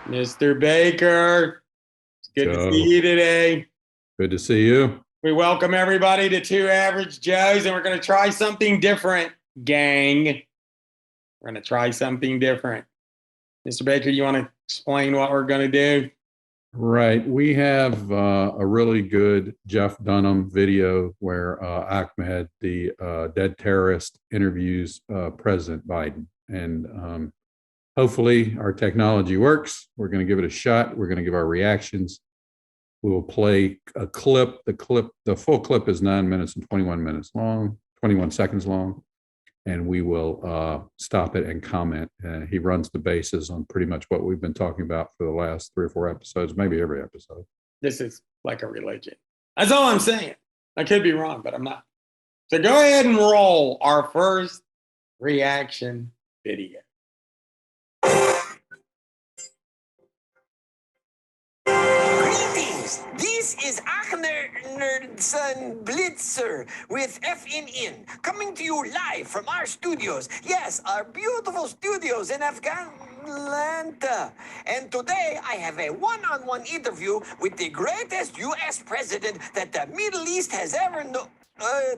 Mr. Baker, it's good to see you today. Good to see you. We welcome everybody to Two Average Joes, and we're going to try something different, gang. We're going to try something different. Mr. Baker, you want to explain what we're going to do? Right. We have a really good Jeff Dunham video where Achmed, the dead terrorist, interviews President Biden. And hopefully our technology works. We're going to give it a shot. We're going to give our reactions. We will play a clip. The full clip is 9 minutes and 21 seconds long. And we will stop it and comment. He runs the bases on pretty much what we've been talking about for the last 3 or 4 episodes, maybe every episode. This is like a religion. That's all I'm saying. I could be wrong, but I'm not. So go ahead and roll our first reaction video. This is Achmnderson Blitzer with FNN, coming to you live from our studios. Yes, our beautiful studios in Atlanta. And today I have a one-on-one interview with the greatest U.S. president that the Middle East has ever known.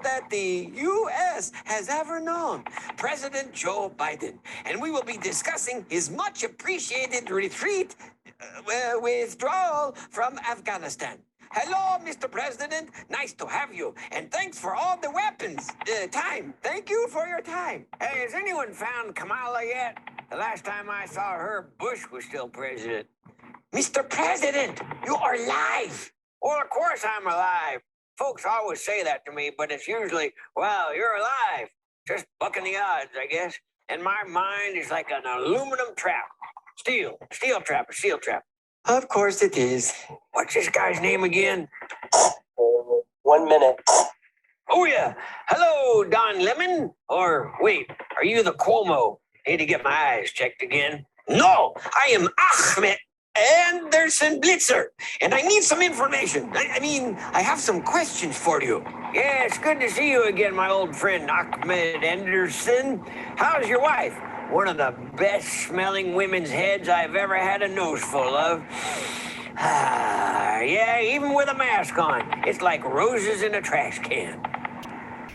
That the U.S. has ever known, President Joe Biden. And we will be discussing his much appreciated withdrawal from Afghanistan. Hello, Mr. President. Nice to have you. And thanks for all the weapons. Time. Thank you for your time. Hey, has anyone found Kamala yet? The last time I saw her, Bush was still president. Mr. President, you are alive. Well, of course I'm alive. Folks always say that to me, but it's usually, well, you're alive. Just bucking the odds, I guess. And my mind is like an aluminum trap. Steel trap. Of course it is. What's this guy's name again? 1 minute. Oh, yeah. Hello, Don Lemon. Or, wait, are you the Cuomo? Need to get my eyes checked again. No, I am Achmnderson Blitzer, and I need some information. I have some questions for you. Yeah, it's good to see you again, my old friend Achmnderson. How's your wife? One of the best-smelling women's heads I've ever had a nose full of. Yeah, even with a mask on. It's like roses in a trash can.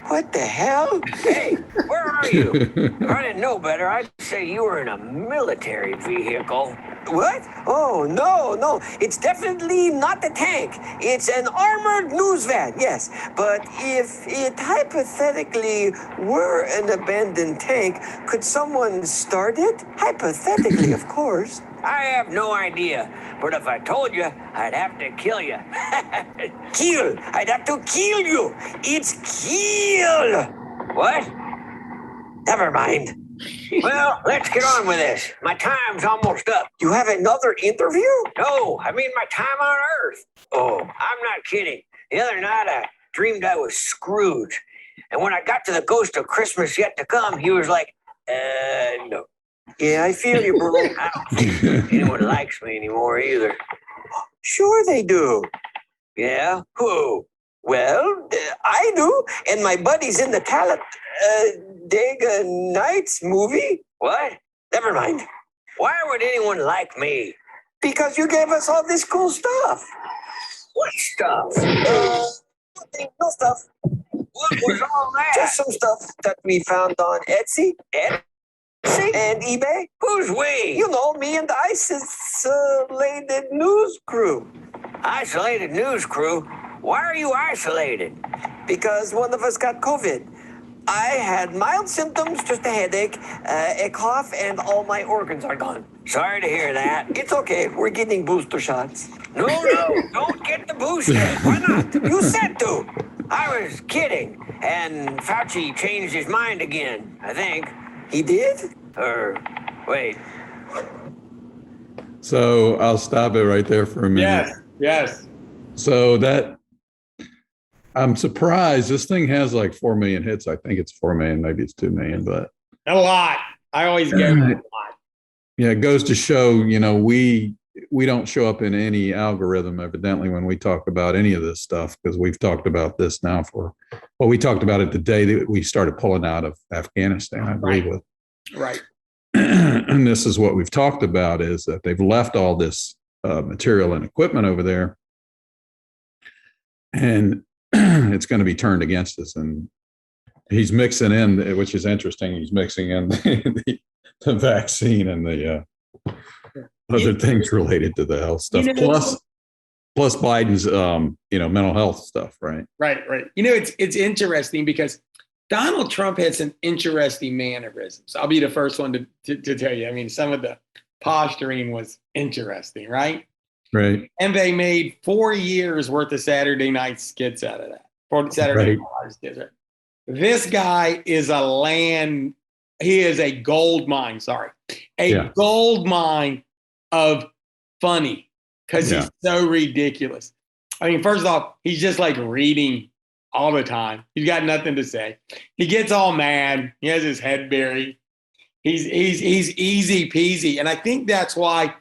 What the hell? Hey, where are you? If I didn't know better, I'd say you were in a military vehicle. What? Oh, no. It's definitely not a tank. It's an armored news van, yes. But if it hypothetically were an abandoned tank, could someone start it? Hypothetically, of course. I have no idea. But if I told you, I'd have to kill you. Kill! I'd have to kill you! It's kill! What? Never mind. Well, let's get on with this. My time's almost up. You have another interview? No, I mean my time on Earth. Oh, I'm not kidding. The other night I dreamed I was Scrooge. And when I got to the ghost of Christmas yet to come, he was like, no. Yeah, I feel you, bro. I don't think anyone likes me anymore either. Sure they do. Yeah? Who? Well, I do, and my buddy's in the Talladega Nights movie. What? Never mind. Why would anyone like me? Because you gave us all this cool stuff. What stuff? No stuff. What was all that? Just some stuff that we found on Etsy. And eBay? Who's we? You know, me and the isolated news crew. Isolated news crew? Why are you isolated? Because one of us got COVID. I had mild symptoms, just a headache, a cough, and all my organs are gone. Sorry to hear that. It's okay. We're getting booster shots. No, don't get the booster. Why not? You said to. I was kidding. And Fauci changed his mind again, I think. He did? Wait. So I'll stop it right there for a minute. Yes. So I'm surprised. This thing has like 4 million hits. I think it's 4 million, maybe it's 2 million, but a lot. I always go with a lot. Yeah, it goes to show, we don't show up in any algorithm, evidently, when we talk about any of this stuff, because we've talked about this now we talked about it the day that we started pulling out of Afghanistan, I agree with. Right. and this is what we've talked about, is that they've left all this material and equipment over there, and it's going to be turned against us. And he's mixing in, which is interesting, he's mixing in the vaccine and the other things related to the health stuff, plus Biden's mental health stuff, right? Right. It's interesting because Donald Trump had some interesting mannerisms. I'll be the first one to tell you. I mean, some of the posturing was interesting, right? Right. And they made 4 years worth of Saturday night skits out of that. Saturday night skits. Right? This guy is he is a gold mine, gold mine of funny, because he's so ridiculous. I mean, first off, he's just like reading all the time. He's got nothing to say. He gets all mad. He has his head buried. He's easy peasy. And I think that's why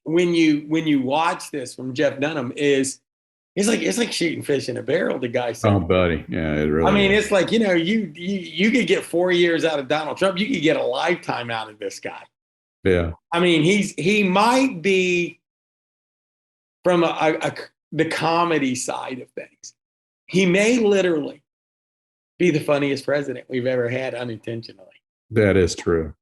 when you watch this from Jeff Dunham, it's like shooting fish in a barrel, the guy said. Oh, buddy. Yeah, it really I mean, is. it's like, you could get 4 years out of Donald Trump. You could get a lifetime out of this guy. Yeah. I mean, he might be from the comedy side of things. He may literally be the funniest president we've ever had unintentionally. That is true.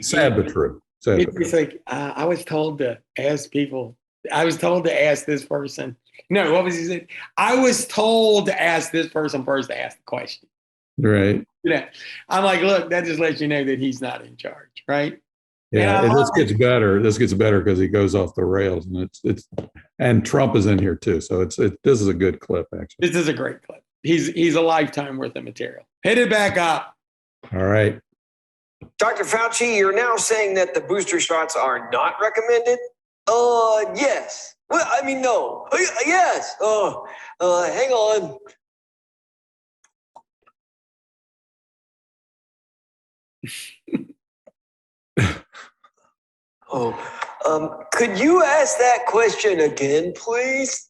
Sad but true. It's like, I was told to ask people. I was told to ask this person. No, what was he saying? I was told to ask this person first to ask the question. Right. I'm like, look, that just lets you know that he's not in charge, right? Yeah, and this gets better. This gets better because he goes off the rails, and and Trump is in here too. So this is a good clip, actually. This is a great clip. He's a lifetime worth of material. Hit it back up. All right. Dr. Fauci, you're now saying that the booster shots are not recommended? Yes. Well, I mean, no. Yes. Hang on. Could you ask that question again, please?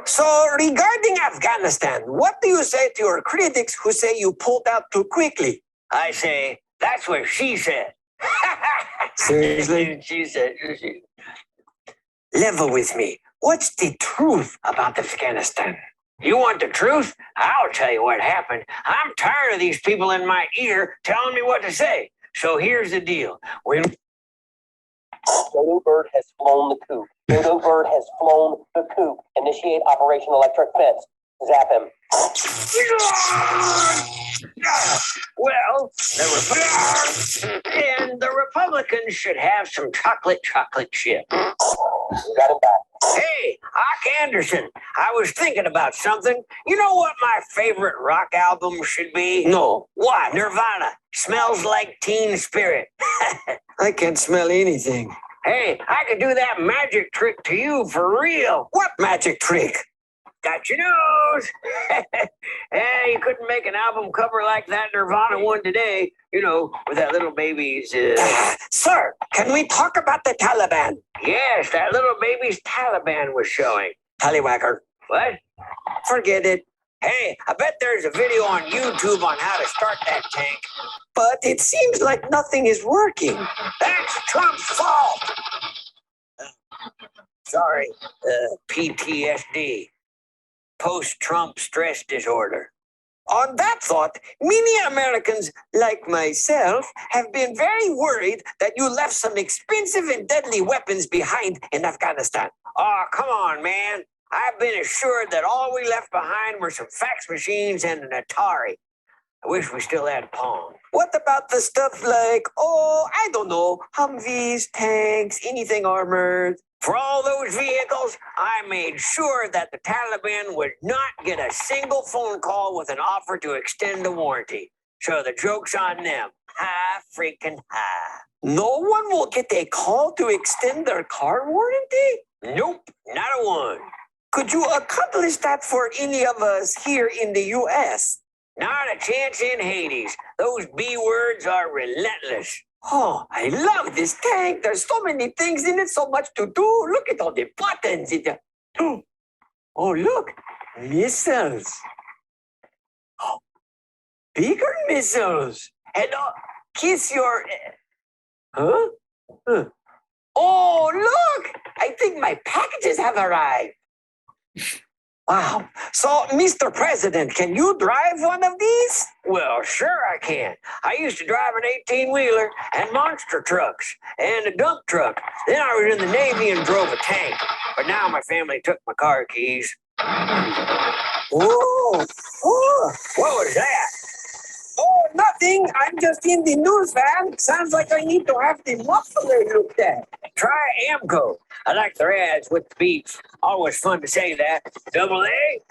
So, regarding Afghanistan, what do you say to your critics who say you pulled out too quickly? I say, that's what she said. Seriously? She said. Level with me. What's the truth about Afghanistan? You want the truth? I'll tell you what happened. I'm tired of these people in my ear telling me what to say. So here's the deal. Dodo Bird has flown the coop. Dodo Bird has flown the coop. Initiate Operation Electric Fence. Zap him. Well, the Republicans should have some chocolate chip. You got him back. Hey, Achmnderson, I was thinking about something. You know what my favorite rock album should be? No. What? Nirvana. Smells Like Teen Spirit. I can't smell anything. Hey, I could do that magic trick to you for real. What magic trick? Got your nose. Hey, you couldn't make an album cover like that Nirvana one today, with that little baby's. Sir, can we talk about the Taliban? Yes, that little baby's Taliban was showing. Tallywhacker. What? Forget it. Hey, I bet there's a video on YouTube on how to start that tank. But it seems like nothing is working. That's Trump's fault. Sorry, PTSD. Post-Trump stress disorder. On that thought, many Americans, like myself, have been very worried that you left some expensive and deadly weapons behind in Afghanistan. Oh, come on, man. I've been assured that all we left behind were some fax machines and an Atari. I wish we still had Pong. What about the stuff like, I don't know, Humvees, tanks, anything armored? For all those vehicles, I made sure that the Taliban would not get a single phone call with an offer to extend the warranty. So the joke's on them. Ha, freaking ha. No one will get a call to extend their car warranty? Nope, not a one. Could you accomplish that for any of us here in the U.S.? Not a chance in Hades. Those B words are relentless. Oh, I love this tank. There's so many things in it, so much to do. Look at all the buttons. Oh, look, missiles. Oh, bigger missiles. And kiss your. Huh? Huh. Oh, look! I think my packages have arrived. Wow. So, Mr. President, can you drive one of these? Well, sure I can. I used to drive an 18-wheeler and monster trucks and a dump truck. Then I was in the Navy and drove a tank. But now my family took my car keys. Whoa! Whoa! What was that? Oh, nothing. I'm just in the news van. Sounds like I need to have the muffler looked at. Try Amco. I like their ads with the beats. Always fun to say that. Double A,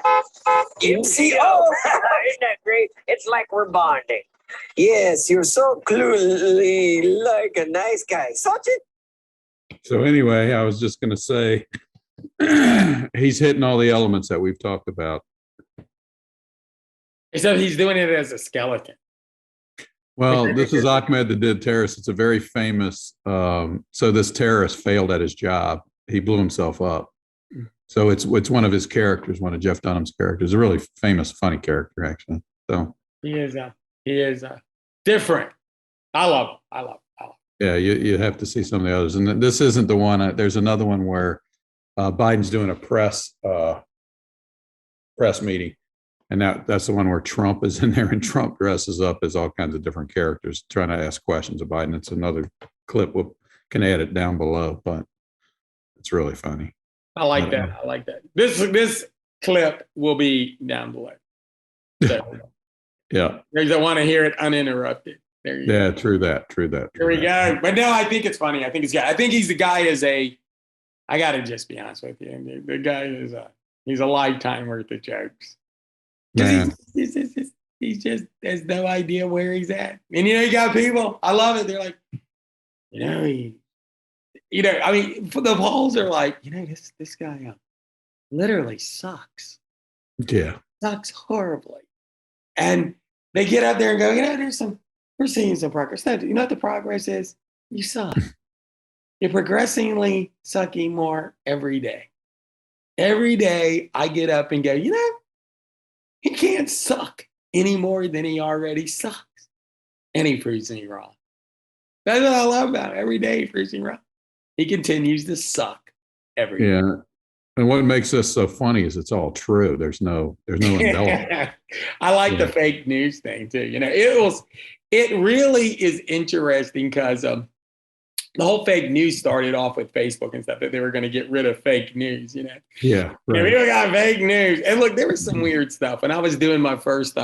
MCO. Isn't that great? It's like we're bonding. Yes, you're so clearly like a nice guy. Such it. So anyway, I was just going to say, he's hitting all the elements that we've talked about. So he's doing it as a skeleton. Well, this is Achmed, the dead terrorist. It's a very famous. So this terrorist failed at his job. He blew himself up. So it's one of his characters, one of Jeff Dunham's characters. A really famous, funny character, actually. So he is different. I love him. Yeah, you have to see some of the others. And this isn't the one. There's another one where Biden's doing a press meeting. And that's the one where Trump is in there, and Trump dresses up as all kinds of different characters trying to ask questions of Biden. It's another clip. We can add it down below, but it's really funny. I like that. This clip will be down below. So, yeah. I want to hear it uninterrupted. There you go. True that. There we go. But no, I think it's funny. I think he's the guy I got to just be honest with you. The guy he's a lifetime worth of jokes. He just has no idea where he's at. And you got people, I love it. They're like, I mean, the polls are like, this guy literally sucks. Yeah. Sucks horribly. And they get up there and go, we're seeing some progress. No, you know what the progress is? You suck. You're progressively sucking more every day. Every day I get up and go, he can't suck any more than he already sucks. And he proves me wrong. That's what I love about it. Every day he proves me wrong. He continues to suck every day. Yeah. And what makes this so funny is it's all true. There's no embellishment. I like the fake news thing too. It really is interesting because the whole fake news started off with Facebook and stuff, that they were going to get rid of fake news, Yeah. Right. We don't got fake news. And look, there was some weird stuff. When I was doing my first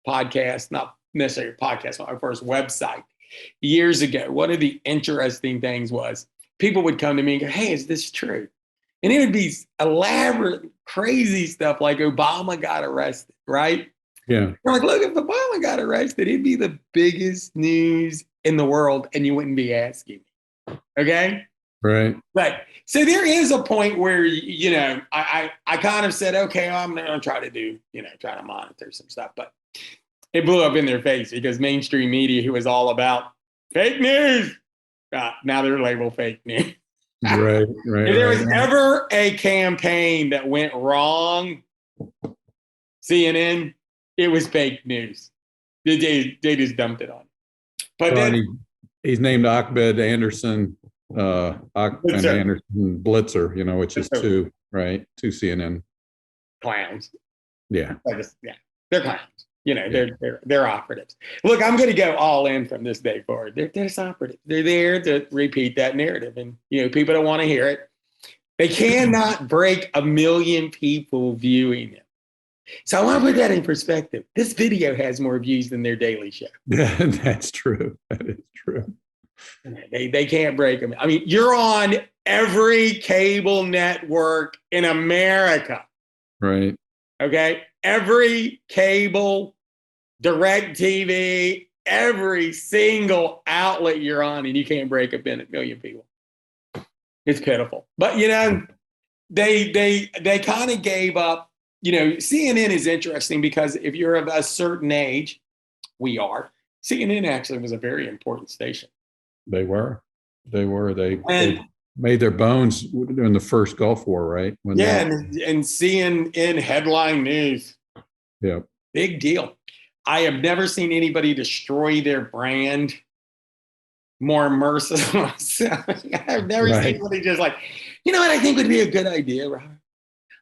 podcast, not necessarily a podcast, but my first website years ago, one of the interesting things was people would come to me and go, hey, is this true? And it would be elaborate, crazy stuff like Obama got arrested, right? Yeah. I'm like, look, if Obama got arrested, it'd be the biggest news in the world and you wouldn't be asking me. Okay. Right. But so there is a point where, I kind of said, okay, I'm going to try to monitor some stuff, but it blew up in their face because mainstream media, who was all about fake news, now they're labeled fake news. Right. If there was ever a campaign that went wrong, CNN, it was fake news. They just dumped it on. But then he's named Achmnderson Blitzer, which is two CNN clowns. Yeah. They're clowns. They're operatives. Look, I'm going to go all in from this day forward. They're just operatives. They're there to repeat that narrative, and people don't want to hear it. They cannot break 1 million people viewing them. So I want to put that in perspective. This video has more views than their daily show. Yeah, that's true. That is true. They can't break them. I mean, you're on every cable network in America. Right. Okay. Every cable, direct TV, every single outlet you're on, and you can't break 1 million people. It's pitiful. But, they kind of gave up. CNN is interesting because if you're of a certain age, we are. CNN actually was a very important station. They were. They made their bones in the first Gulf War, right? And CNN headline news. Yeah. Big deal. I have never seen anybody destroy their brand more merciful. So, I've never Right. seen somebody just like, you know what I think would be a good idea, Robert?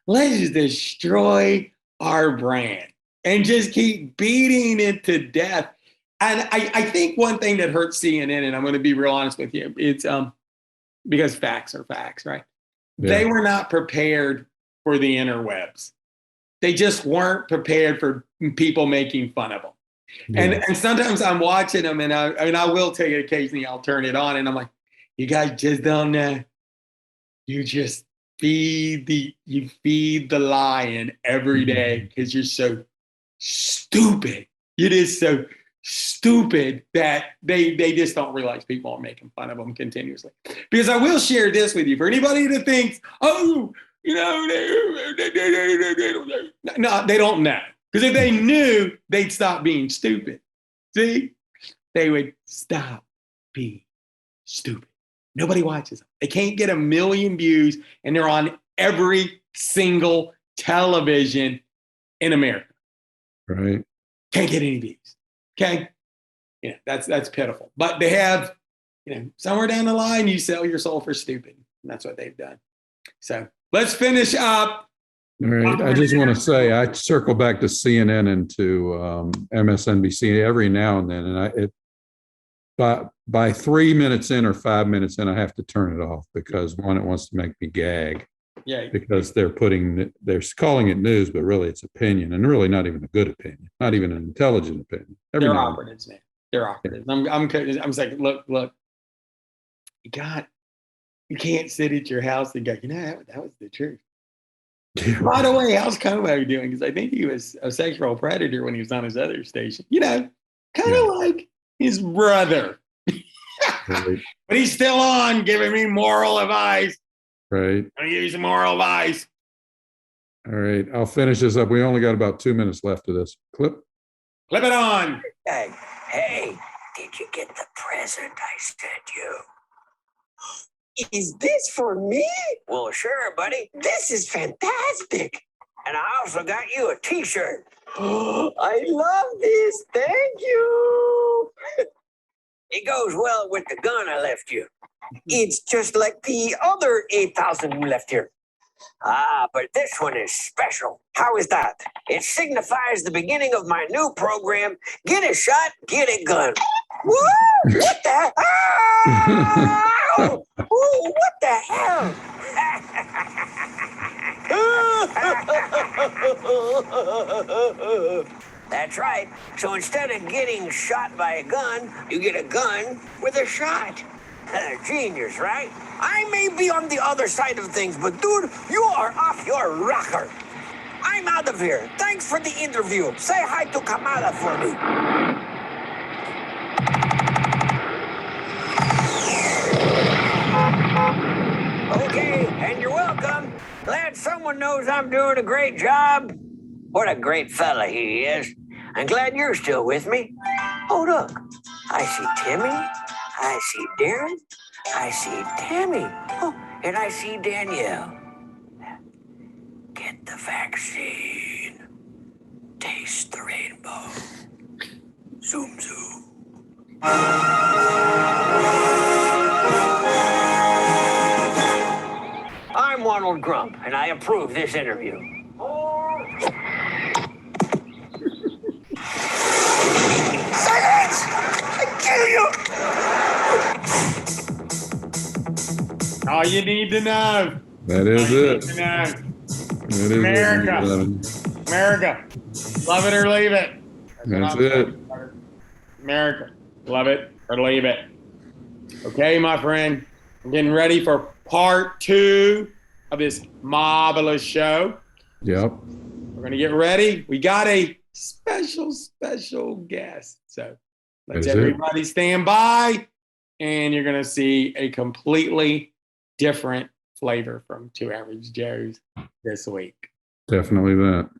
Let's just destroy our brand and just keep beating it to death. And I think one thing that hurts CNN, and I'm going to be real honest with you, it's because facts are facts, right? Yeah. They were not prepared for the interwebs. They just weren't prepared for people making fun of them. Yeah. And sometimes I'm watching them, and I will tell you occasionally I'll turn it on, and I'm like, you guys just don't know. You just feed the lion every day because you're so stupid. It is so stupid that they just don't realize people are making fun of them continuously. Because I will share this with you for anybody that thinks, oh, you know, no, they don't know. Because if they knew, they'd stop being stupid. See, they would stop being stupid. Nobody watches them. They can't get 1 million views, and they're on every single television in America. Right. Can't get any views. Okay. Yeah, that's pitiful. But they have, you know, somewhere down the line, you sell your soul for stupid. And that's what they've done. So let's finish up. All right. I just want to say I circle back to CNN and to MSNBC every now and then, and by 3 minutes in or 5 minutes in, I have to turn it off because one, it wants to make me gag. Yeah. Because they're calling it news, but really it's opinion, and really not even a good opinion, not even an intelligent opinion. They're operatives, man. They're operatives. I'm saying, look, you can't sit at your house and go, you know, that was the truth. Yeah. By the way, how's Como doing? Because I think he was a sexual predator when he was on his other station. You know, kind of like his brother. Right. But he's still on giving me moral advice. Right. I'm going to give you some moral advice. All right. I'll finish this up. We only got about 2 minutes left of this clip. Clip it on. Hey, did you get the present I sent you? Is this for me? Well, sure, buddy. This is fantastic. And I also got you a t-shirt. I love this. Thank you. It goes well with the gun I left you. It's just like the other 8,000 we left here. Ah, but this one is special. How is that? It signifies the beginning of my new program, Get a Shot, Get a Gun. Woo! What the? Ow! Ooh, what the hell? That's right. So instead of getting shot by a gun, you get a gun with a shot. Genius, right? I may be on the other side of things, but dude, you are off your rocker. I'm out of here. Thanks for the interview. Say hi to Kamala for me. Okay, and you're welcome. Glad someone knows I'm doing a great job. What a great fella he is. I'm glad you're still with me. Oh, look. I see Timmy. I see Darren. I see Tammy. Oh, and I see Danielle. Get the vaccine. Taste the rainbow. Zoom, zoom. I'm Ronald Grump, and I approve this interview. Silence! I kill you! All you need to know. That is All you it. need to know. That is America. it. America. Love it or leave it. That's what I'm it. saying. America. Love it or leave it. Okay, my friend. I'm getting ready for part 2 of this marvelous show. Yep. We're going to get ready. We got a special guest. So let's That's it. everybody stand by, and you're going to see a completely different flavor from Two Average Joes this week. Definitely that.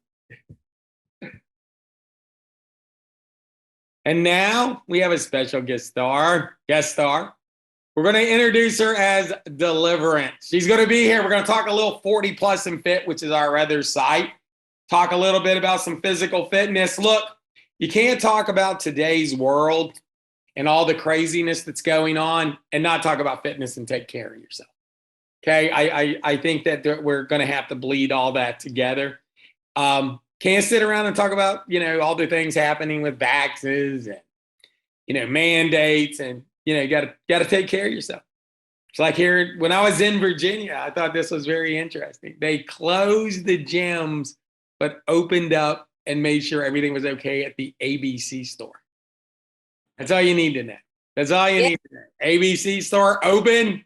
And now we have a special guest star. We're going to introduce her as Deliverance. She's going to be here. We're going to talk a little 40 plus and fit, which is our other site. Talk a little bit about some physical fitness. Look, you can't talk about today's world and all the craziness that's going on and not talk about fitness and take care of yourself. Okay. I think that we're going to have to bleed all that together. Can't sit around and talk about, all the things happening with vaxes and, mandates and, you got to take care of yourself. It's like here, when I was in Virginia, I thought this was very interesting. They closed the gyms, but opened up and made sure everything was okay at the ABC store. That's all you need to know. That's all you need to know. ABC store open,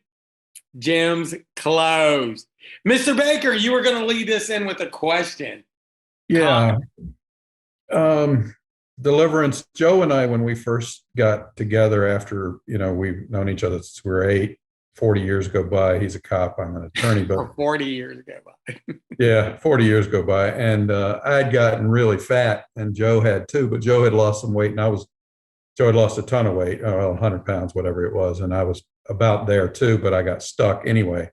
gyms closed. Mr. Baker, you were going to lead us in with a question. Yeah. Deliverance, Joe and I, when we first got together after, we've known each other since we were 40 years go by. He's a cop, I'm an attorney, but 40 years ago by. Yeah, 40 years go by. And I had gotten really fat, and Joe had too, but Joe had lost some weight, and Joe had lost a ton of weight, 100 pounds, whatever it was. And I was about there too, but I got stuck anyway.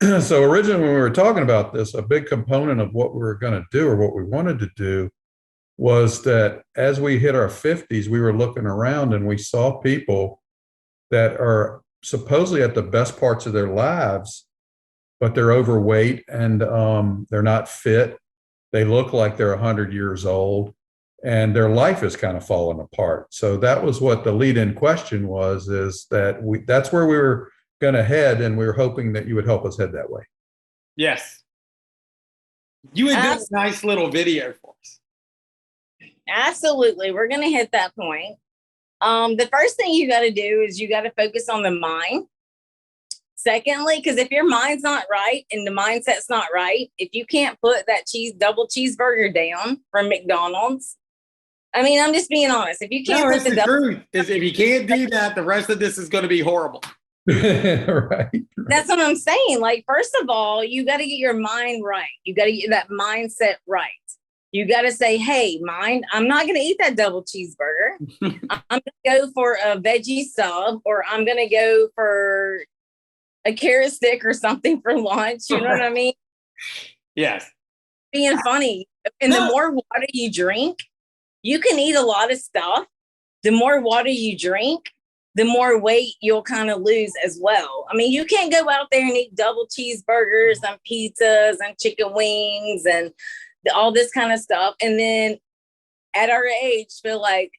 So originally when we were talking about this, a big component of what we were going to do or what we wanted to do was that as we hit our 50s, we were looking around and we saw people that are supposedly at the best parts of their lives, but they're overweight and they're not fit. They look like they're 100 years old and their life is kind of falling apart. So that was what the lead-in question was, is that that's where we were going to head, and we were hoping that you would help us head that way. Yes. You had done a nice little video for us. Absolutely. We're going to hit that point. The first thing you got to do is you got to focus on the mind. Secondly, because if your mind's not right and the mindset's not right, if you can't put that double cheeseburger down from McDonald's, I mean, I'm just being honest. If you can't put the truth is, if you can't do that, the rest of this is going to be horrible. Right. That's what I'm saying. Like, first of all, you got to get your mind right. You got to get that mindset right. You got to say, hey, mind, I'm not going to eat that double cheeseburger. I'm going to go for a veggie sub, or I'm going to go for a carrot stick or something for lunch. You know what I mean? Yes. Being funny. And the more water you drink, you can eat a lot of stuff. The more water you drink, the more weight you'll kind of lose as well. I mean, you can't go out there and eat double cheeseburgers and pizzas and chicken wings and all this kind of stuff. And then at our age, feel like,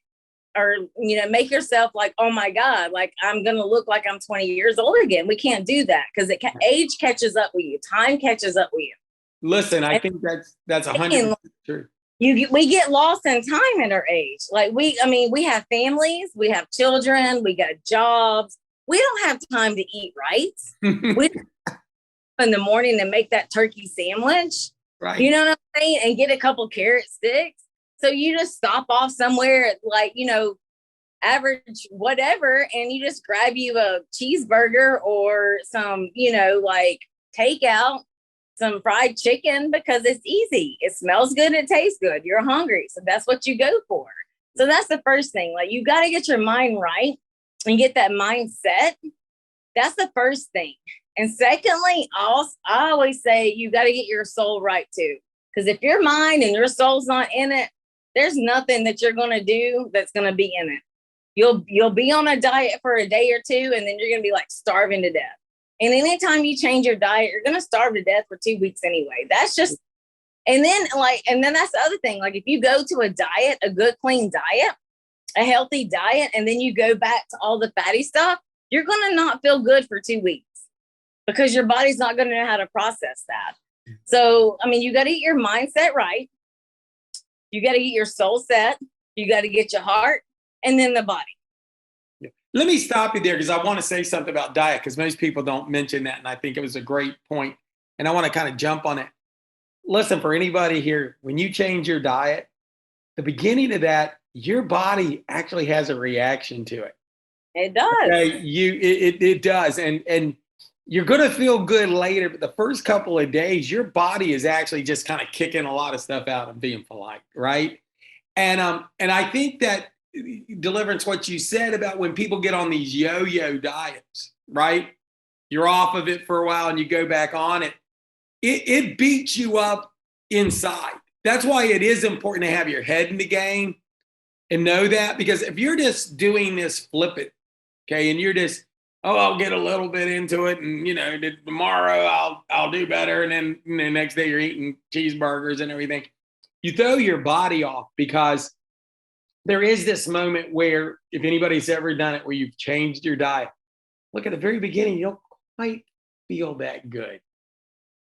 or, make yourself like, oh my God, like I'm going to look like I'm 20 years old again. We can't do that because age catches up with you. Time catches up with you. Listen, I think that's 100% true. We get lost in time at our age. Like we have families, we have children, we got jobs. We don't have time to eat right. We in the morning to make that turkey sandwich. Right. You know what I'm saying? And get a couple carrot sticks. So you just stop off somewhere at average whatever, and you just grab you a cheeseburger or some, takeout, some fried chicken, because it's easy. It smells good. It tastes good. You're hungry. So that's what you go for. So that's the first thing. Like, you got to get your mind right and get that mindset. That's the first thing. And secondly, I always say you got to get your soul right too. Because if your mind and your soul's not in it, there's nothing that you're going to do that's going to be in it. You'll be on a diet for a day or two, and then you're going to be like starving to death. And anytime you change your diet, you're going to starve to death for 2 weeks anyway. That's just, and then that's the other thing. Like, if you go to a diet, a good, clean diet, a healthy diet, and then you go back to all the fatty stuff, you're going to not feel good for 2 weeks because your body's not going to know how to process that. So, I mean, you got to get your mindset right. You got to get your soul set. You got to get your heart, and then the body. Let me stop you there because I want to say something about diet, because most people don't mention that, and I think it was a great point, and I want to kind of jump on it. Listen, for anybody here, when you change your diet, the beginning of that, your body actually has a reaction to it. It does. Okay? It does, and you're going to feel good later, but the first couple of days, your body is actually just kind of kicking a lot of stuff out and being polite, right? And I think that Deliverance, what you said about when people get on these yo-yo diets, right? You're off of it for a while and you go back on it. It beats you up inside. That's why it is important to have your head in the game, and know that, because if you're just doing this flippant, okay, and you're just, oh, I'll get a little bit into it, and tomorrow I'll do better, and then the next day you're eating cheeseburgers and everything. You throw your body off, because there is this moment where, if anybody's ever done it, where you've changed your diet, look, at the very beginning, you don't quite feel that good.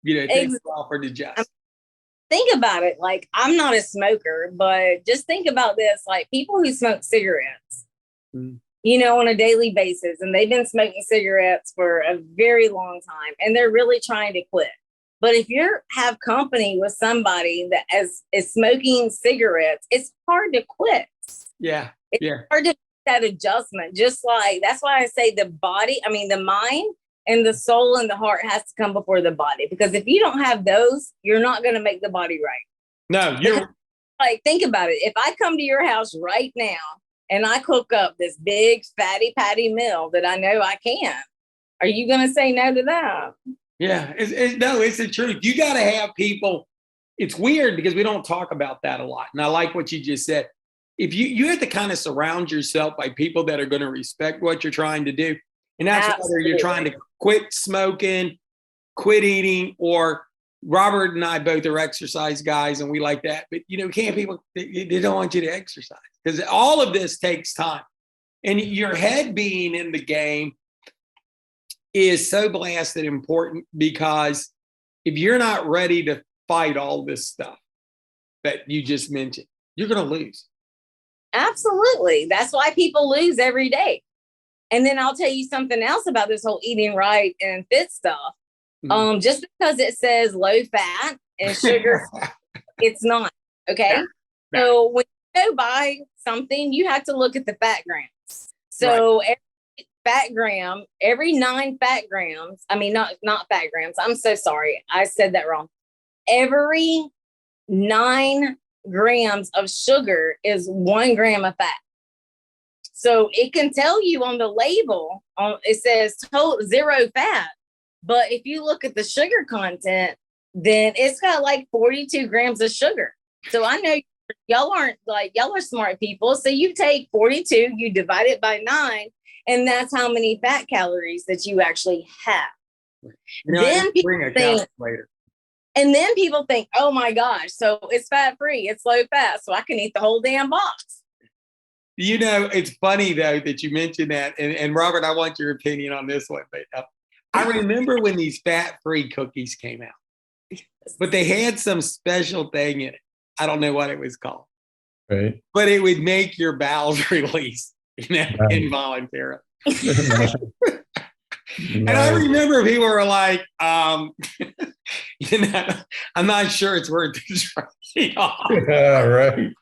It takes a while for digest. Think about it. Like, I'm not a smoker, but just think about this. Like, people who smoke cigarettes, on a daily basis, and they've been smoking cigarettes for a very long time, and they're really trying to quit. But if you have company with somebody that is smoking cigarettes, it's hard to quit. Yeah. It's hard to make that adjustment. Just like, that's why I say the mind and the soul and the heart has to come before the body. Because if you don't have those, you're not going to make the body right. No, you're like, think about it. If I come to your house right now and I cook up this big fatty patty meal that I know I can, are you going to say no to that? Yeah, it's the truth. You got to have people. It's weird because we don't talk about that a lot. And I like what you just said. If you have to kind of surround yourself by people that are going to respect what you're trying to do. And that's whether you're trying to quit smoking, quit eating, or Robert and I both are exercise guys, and we like that. But, can't people, they don't want you to exercise, because all of this takes time. And your head being in the game is so blasted important, because if you're not ready to fight all this stuff that you just mentioned, you're going to lose. Absolutely. That's why people lose every day. And then I'll tell you something else about this whole eating right and fit stuff. Just because it says low fat and sugar, it's not. Okay. Yeah. So when you go buy something, you have to look at the fat grams. So every 9 fat grams, not fat grams. I'm so sorry. I said that wrong. Every 9 grams of sugar is 1 gram of fat. So it can tell you on the label, it says 0 fat. But if you look at the sugar content, then it's got like 42 grams of sugar. So I know y'all are smart people. So you take 42, you divide it by 9, and that's how many fat calories that you actually have. Then people think, oh my gosh, so it's fat free, it's low fat, so I can eat the whole damn box. It's funny though that you mentioned that, and Robert, I want your opinion on this one. But I remember when these fat-free cookies came out, but they had some special thing in it. I don't know what it was called, right? But it would make your bowels release, involuntarily. And I remember people were like, I'm not sure it's worth the try. Yeah, right.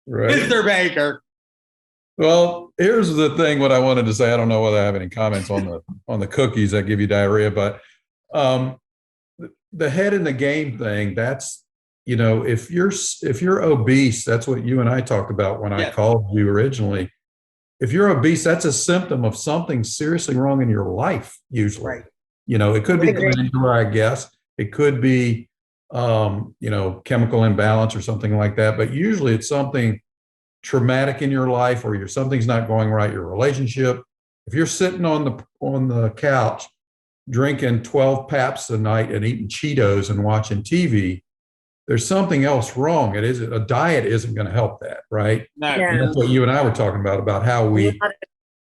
Mr. Baker. Well, here's the thing. What I wanted to say, I don't know whether I have any comments on the cookies that give you diarrhea, but the head in the game thing. That's if you're obese, that's what you and I talked about when I called you originally. If you're obese, that's a symptom of something seriously wrong in your life. Usually, right. It could be glandular, I guess. It could be chemical imbalance or something like that. But usually, it's something traumatic in your life, or something's not going right, your relationship. If you're sitting on the couch drinking 12 Paps a night and eating Cheetos and watching TV, there's something else wrong. A diet isn't going to help that, right? No. And that's what you and I were talking about how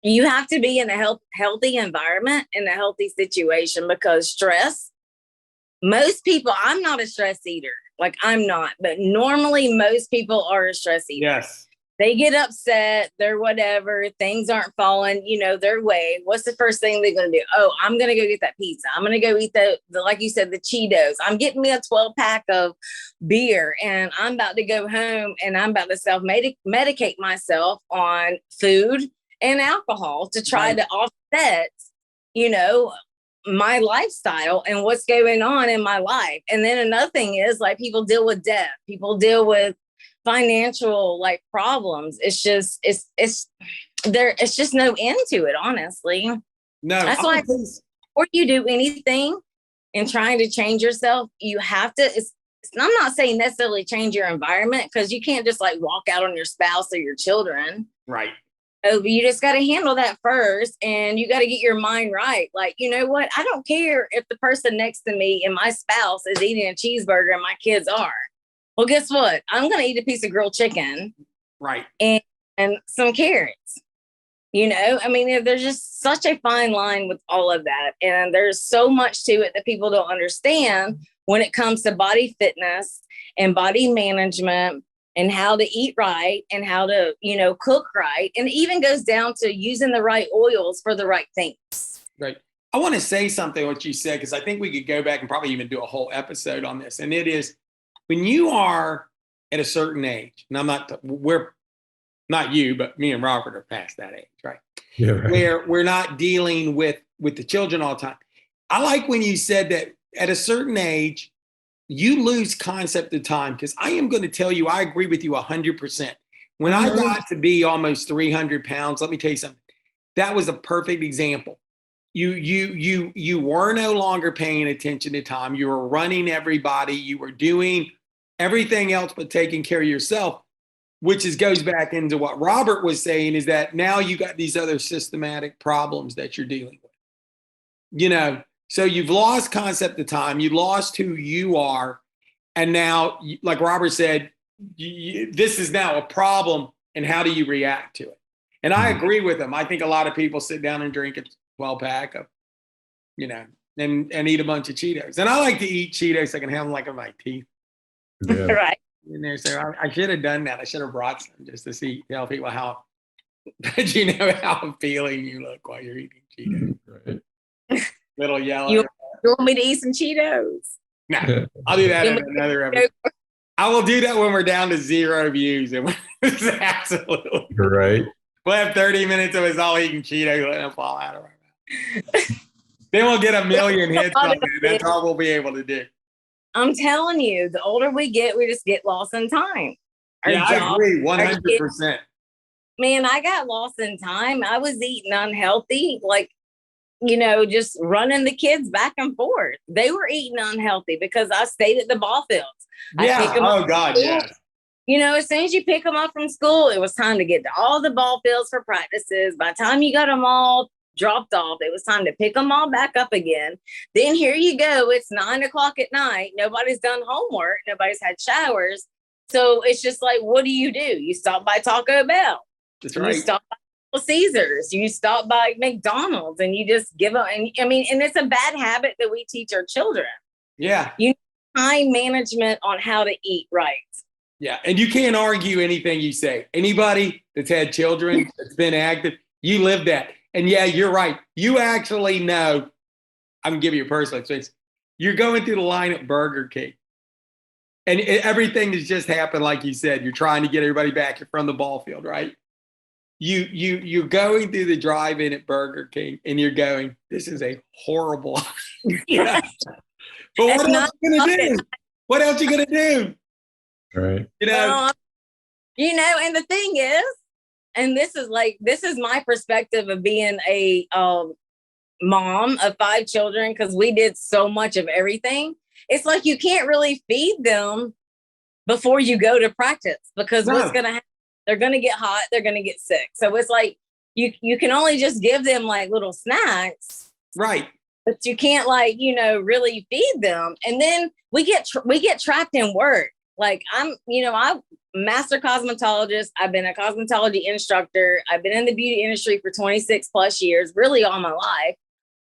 you have to be in a healthy environment, in a healthy situation, because stress, most people, I'm not a stress eater. Like, I'm not, but normally most people are a stress eater. Yes. They get upset, they're whatever, things aren't falling, their way. What's the first thing they're going to do? Oh, I'm going to go get that pizza. I'm going to go eat the, like you said, the Cheetos. I'm getting me a 12-pack of beer, and I'm about to go home, and I'm about to self-medicate myself on food and alcohol to try to offset, my lifestyle and what's going on in my life. And then another thing is, like, people deal with debt. People deal with financial problems. It's just it's just no end to it, honestly. No, that's why before you do anything in trying to change yourself, you have to, I'm not saying necessarily change your environment, because you can't just like walk out on your spouse or your children. Right. Oh, but you just got to handle that first, and you got to get your mind right. Like, you know what? I don't care if the person next to me and my spouse is eating a cheeseburger and my kids are. Well, guess what? I'm going to eat a piece of grilled chicken. Right. And some carrots. You know, I mean, there's just such a fine line with all of that. And there's so much to it that people don't understand when it comes to body fitness and body management and how to eat right and how to, you know, cook right. And it even goes down to using the right oils for the right things. Right. I want to say something what you said, because I think we could go back and probably even do a whole episode on this. And it is, when you are at a certain age, and we're not you, but me and Robert are past that age, right? Yeah, right. Where we're not dealing with the children all the time. I like when you said that at a certain age, you lose concept of time, because I am going to tell you, I agree with you 100%. When I got to be almost 300 pounds, let me tell you something. That was a perfect example. You were no longer paying attention to time. You were running everybody. You were doing everything else but taking care of yourself, which goes back into what Robert was saying, is that now you got these other systematic problems that you're dealing with. You know, so you've lost concept of time. You lost who you are. And now, like Robert said, this is now a problem. And how do you react to it? And I agree with him. I think a lot of people sit down and drink a 12-pack of, you know, and eat a bunch of Cheetos. And I like to eat Cheetos so I can have them like in my teeth. Yeah. Right. In there. So I should have done that. I should have brought some just to tell people how, but you know how appealing you look while you're eating Cheetos. Right. Little yellow. You want me to eat some Cheetos? No, I'll do that in another episode. I will do that when we're down to 0 views. And it's absolutely You're right. we'll have 30 minutes of us all eating Cheetos, letting them fall out of our mouth. Then we'll get 1 million hits on it. That's all we'll be able to do. I'm telling you, the older we get, we just get lost in time. Yeah, I agree 100%. Man, I got lost in time. I was eating unhealthy, like, you know, just running the kids back and forth. They were eating unhealthy because I stayed at the ball fields. Yeah. Oh, God, yes. You know, as soon as you pick them up from school, it was time to get to all the ball fields for practices. By the time you got them all dropped off, it was time to pick them all back up again. Then here you go. It's 9 o'clock at night. Nobody's done homework. Nobody's had showers. So it's just like, what do? You stop by Taco Bell. That's right. You stop by Little Caesars. You stop by McDonald's, and you just give them. And I mean, and it's a bad habit that we teach our children. Yeah. You need time management on how to eat right. Yeah. And you can't argue anything you say. Anybody that's had children, that's been active, you live that. And yeah, you're right. You actually know, I'm going to give you a personal experience. You're going through the line at Burger King, and everything has just happened. Like you said, you're trying to get everybody back from the ball field, right? You're going through the drive-in at Burger King, and you're going, this is a horrible, you know? But what else you going to do? What else you going to do? Right. You know, And the thing is, and this is my perspective of being a mom of 5 children, because we did so much of everything. It's like you can't really feed them before you go to practice, because what's going to happen? They're going to get hot. They're going to get sick. So it's like you can only just give them like little snacks. right. But you can't really feed them. And then we get trapped in work. Like I'm master cosmetologist. I've been a cosmetology instructor. I've been in the beauty industry for 26 plus years, really all my life.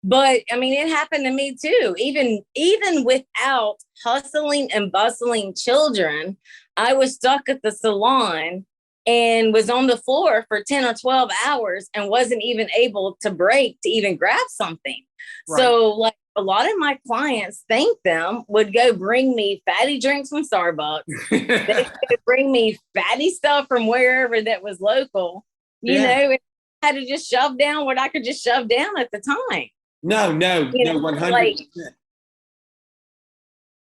But I mean, it happened to me too. Even without hustling and bustling children, I was stuck at the salon and was on the floor for 10 or 12 hours and wasn't even able to break to even grab something. Right. So like a lot of my clients, thank them, would go bring me fatty drinks from Starbucks. They could bring me fatty stuff from wherever that was local, you know, and I had to just shove down what I could just shove down at the time. No, 100%.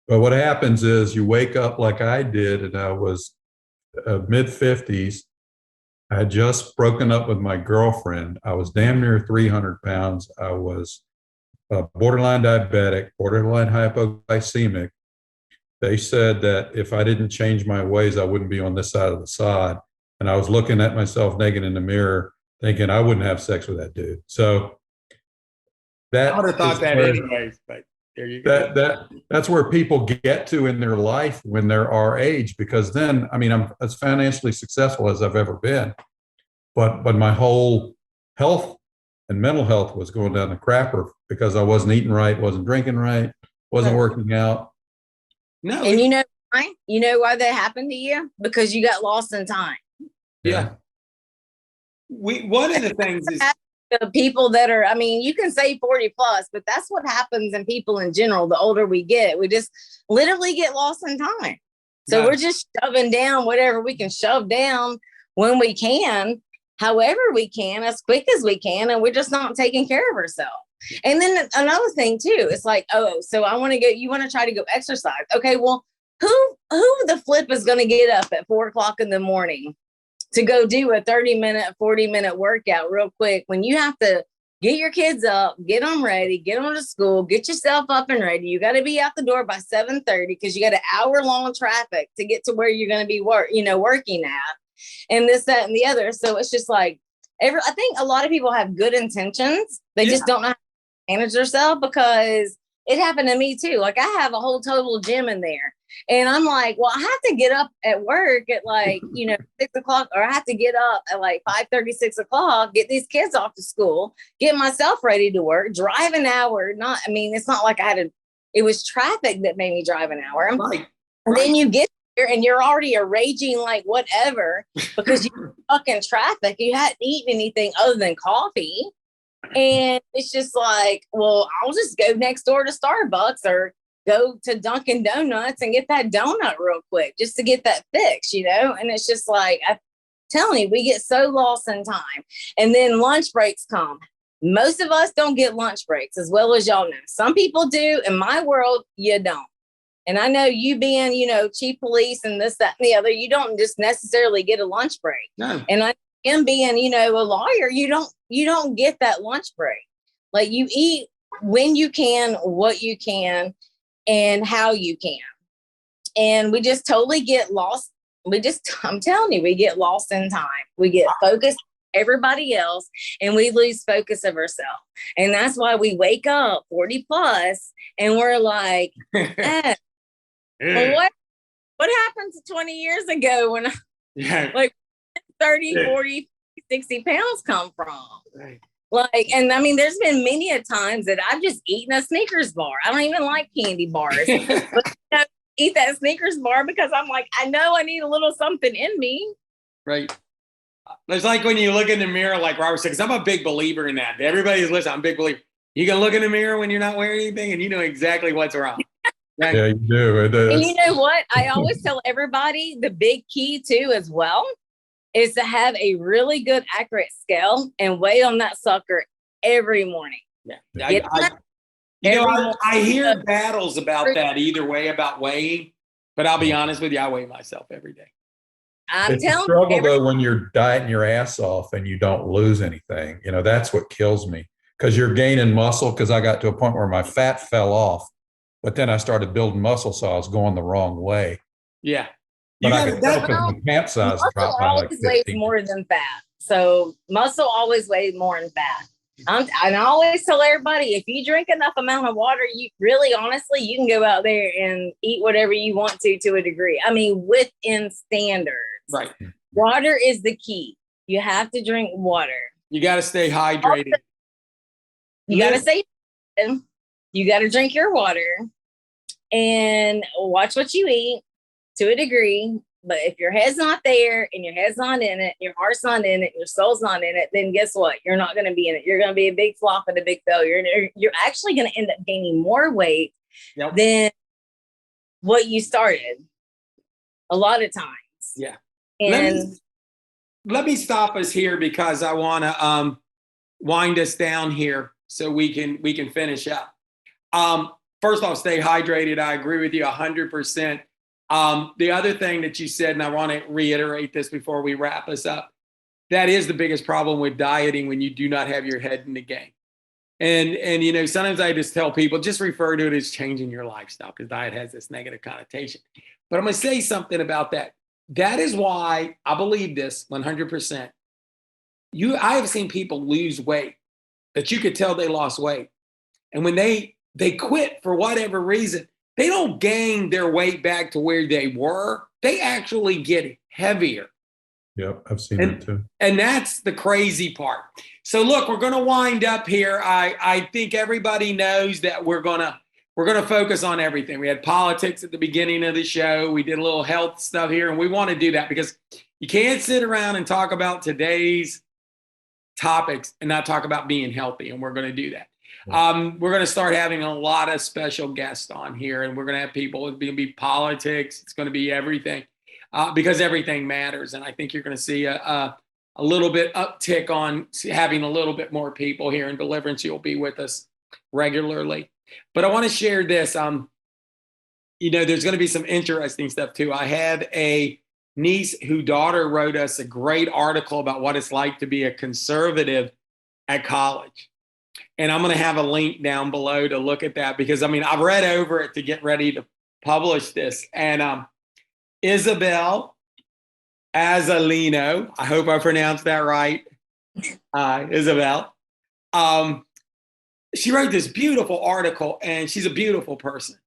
But what happens is you wake up like I did, and I was mid-50s. I had just broken up with my girlfriend. I was damn near 300 pounds. I was borderline diabetic, borderline hypoglycemic. They said that if I didn't change my ways, I wouldn't be on this side of the sod. And I was looking at myself naked in the mirror, thinking I wouldn't have sex with that dude. So that I would have thought is that where- anyways, but there you go. that's where people get to in their life when they're our age, because then, I mean, I'm as financially successful as I've ever been, but my whole health and mental health was going down the crapper because I wasn't eating right, wasn't drinking right, wasn't working out. No, And you know why? You know why that happened to you? Because you got lost in time. yeah. One of the things is The people that are, I mean, you can say 40 plus, but that's what happens in people in general. The older we get, we just literally get lost in time. So we're just shoving down whatever we can shove down when we can, however we can, as quick as we can, and we're just not taking care of ourselves. And then another thing too, it's like, oh, so I want to go, you want to try to go exercise. Okay, well, who the flip is going to get up at 4 o'clock in the morning to go do a 30-minute, 40-minute workout real quick when you have to get your kids up, get them ready, get them to school, get yourself up and ready. You got to be out the door by 7:30 because you got an hour-long traffic to get to where you're going to be working at, and this, that, and the other. So it's just like I think a lot of people have good intentions. They just don't know how to manage themselves, because it happened to me too. Like, I have a whole total gym in there. And I'm like, well, I have to get up at work at 6 o'clock, or I have to get up at 5:30, 6 o'clock, get these kids off to school, get myself ready to work, drive an hour. It's not like it was traffic that made me drive an hour. right. And then you get there and you're already raging like whatever because you're stuck in traffic. You hadn't eaten anything other than coffee. And it's just like, well, I'll just go next door to Starbucks or go to Dunkin' Donuts and get that donut real quick just to get that fix, And it's just like, I'm telling you, we get so lost in time. And then lunch breaks come. Most of us don't get lunch breaks, as well as y'all know. Some people do. In my world, you don't. And I know you being, chief police and this, that, and the other, you don't just necessarily get a lunch break. No. And I am being, a lawyer, you don't get that lunch break. Like, you eat when you can, what you can, and how you can. And we just totally get lost. I'm telling you, we get lost in time. We get focused on everybody else and we lose focus of ourselves. And that's why we wake up 40 plus and we're like, well, what happened to 20 years ago when 30, 40, 60 pounds come from? Right. And I mean, there's been many a times that I've just eaten a Snickers bar. I don't even like candy bars. But eat that Snickers bar because I'm like, I know I need a little something in me. Right. It's like when you look in the mirror, like Robert said, because I'm a big believer in that. Everybody's listening, I'm a big believer. You can look in the mirror when you're not wearing anything and you know exactly what's wrong. Right? Yeah, you do. And you know what? I always tell everybody the big key too as well is to have a really good accurate scale and weigh on that sucker every morning. Yeah. I hear battles about that either way about weighing, but I'll be honest with you, I weigh myself every day. It's a struggle though when you're dieting your ass off and you don't lose anything. That's what kills me, because you're gaining muscle. Because I got to a point where my fat fell off, but then I started building muscle, so I was going the wrong way. Yeah. But I could tell because my pant size dropped by like 15. Weighs more than fat. So muscle always weighs more than fat. And I always tell everybody, if you drink enough amount of water, you really, honestly, you can go out there and eat whatever you want to a degree. I mean, within standards. Right. Water is the key. You have to drink water. You got to stay hydrated. You got to stay. You got to drink your water and watch what you eat to a degree. But if your head's not there and your head's not in it, your heart's not in it, your soul's not in it, then guess what? You're not going to be in it. You're going to be a big flop and a big failure. You're actually going to end up gaining more weight than what you started a lot of times. Yeah. And let me stop us here because I want to wind us down here so we can finish up. First off, stay hydrated. I agree with you 100%. The other thing that you said, and I want to reiterate this before we wrap us up, that is the biggest problem with dieting when you do not have your head in the game. And you know, sometimes I just tell people, just refer to it as changing your lifestyle, because diet has this negative connotation. But I'm going to say something about that. That is why I believe this 100%. I have seen people lose weight that you could tell they lost weight. And when they quit for whatever reason, they don't gain their weight back to where they were. They actually get heavier. Yep, I've seen that too. And that's the crazy part. So look, we're going to wind up here. I think everybody knows that we're going to focus on everything. We had politics at the beginning of the show. We did a little health stuff here, and we want to do that because you can't sit around and talk about today's topics and not talk about being healthy, and we're going to do that. We're going to start having a lot of special guests on here, and we're going to have people. It's going to be politics. It's going to be everything, because everything matters. And I think you're going to see a little bit uptick on having a little bit more people here in Deliverance. You'll be with us regularly. But I want to share this. You know, there's going to be some interesting stuff too. I have a niece whose daughter wrote us a great article about what it's like to be a conservative at college. And I'm going to have a link down below to look at that, because I mean, I've read over it to get ready to publish this. And Isabella Azzolino, I hope I pronounced that right. Isabella. She wrote this beautiful article, and she's a beautiful person.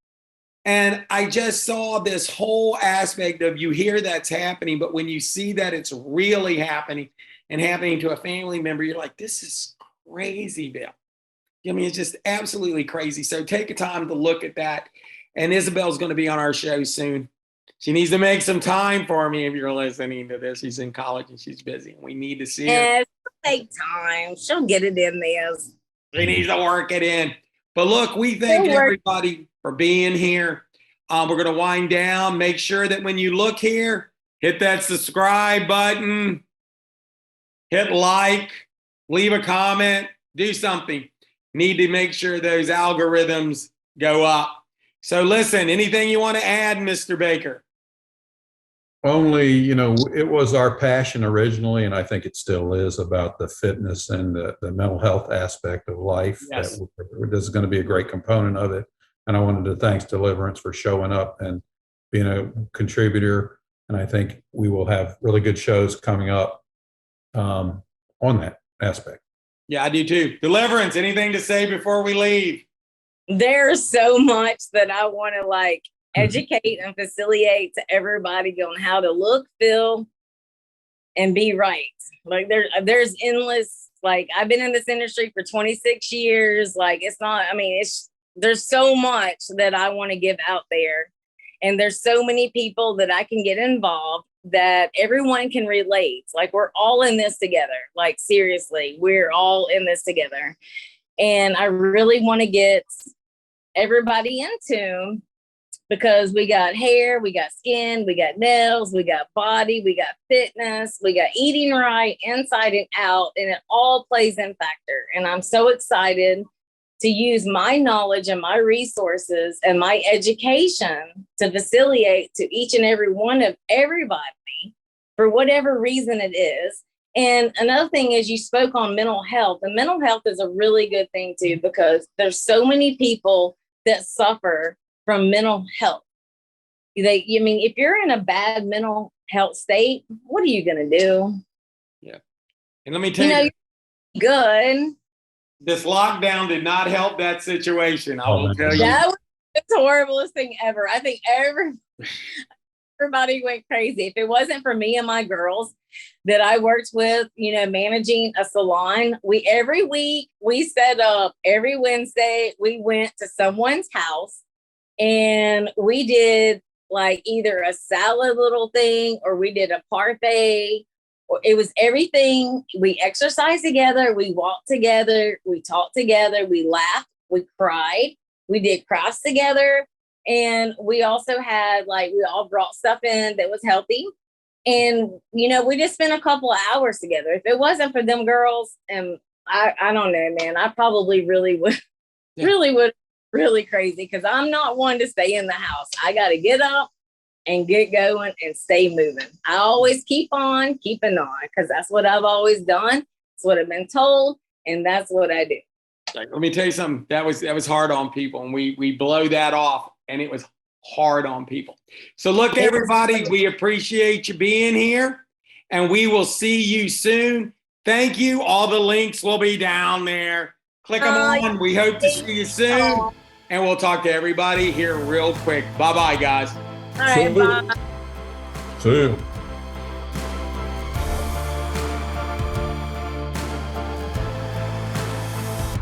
And I just saw this whole aspect of, you hear that's happening, but when you see that it's really happening and happening to a family member, you're like, this is crazy, Bill. I mean, it's just absolutely crazy. So take a time to look at that. And Isabella's going to be on our show soon. She needs to make some time for me if you're listening to this. She's in college and she's busy. We need to see her. Yeah, it'll take time. She'll get it in there. She needs to work it in. But look, we thank everybody for being here. We're going to wind down. Make sure that when you look here, hit that subscribe button, hit like, leave a comment, do something. Need to make sure those algorithms go up. So listen, anything you want to add, Mr. Baker? Only, you know, it was our passion originally, and I think it still is, about the fitness and the mental health aspect of life. Yes. This is going to be a great component of it. And I wanted to thank Deliverance for showing up and being a contributor. And I think we will have really good shows coming up on that aspect. Yeah, I do too. Deliverance, anything to say before we leave? There's so much that I want to educate and facilitate to everybody on how to look, feel, and be right. Like there's endless, I've been in this industry for 26 years. There's so much that I want to give out there. And there's so many people that I can get involved that everyone can relate. We're all in this together. Seriously, we're all in this together. And I really want to get everybody in tune, because we got hair, we got skin, we got nails, we got body, we got fitness, we got eating right, inside and out, and it all plays in factor. And I'm so excited to use my knowledge and my resources and my education to facilitate to each and every one of everybody for whatever reason it is. And another thing is, you spoke on mental health, and mental health is a really good thing too, because there's so many people that suffer from mental health. If you're in a bad mental health state, what are you going to do? Yeah. And let me tell you, good. This lockdown did not help that situation. I will tell you. That was the horriblest thing ever. I think everybody went crazy. If it wasn't for me and my girls that I worked with, managing a salon, every week we set up, every Wednesday we went to someone's house and we did either a salad little thing, or we did a parfait, or it was everything. We exercised together, we walked together, we talked together, we laughed, we cried, we did crafts together. And we also had we all brought stuff in that was healthy. And, we just spent a couple of hours together. If it wasn't for them girls, and I don't know, man, I probably really would, really crazy, because I'm not one to stay in the house. I got to get up and get going and stay moving. I always keep on keeping on, because that's what I've always done. It's what I've been told, and that's what I do. Like, let me tell you something. That was hard on people, and we blow that off, and it was hard on people. So look, everybody, we appreciate you being here, and we will see you soon. Thank you. All the links will be down there. Click them on. We hope to see you soon, and we'll talk to everybody here real quick. Bye-bye, guys. All right, bye. See you.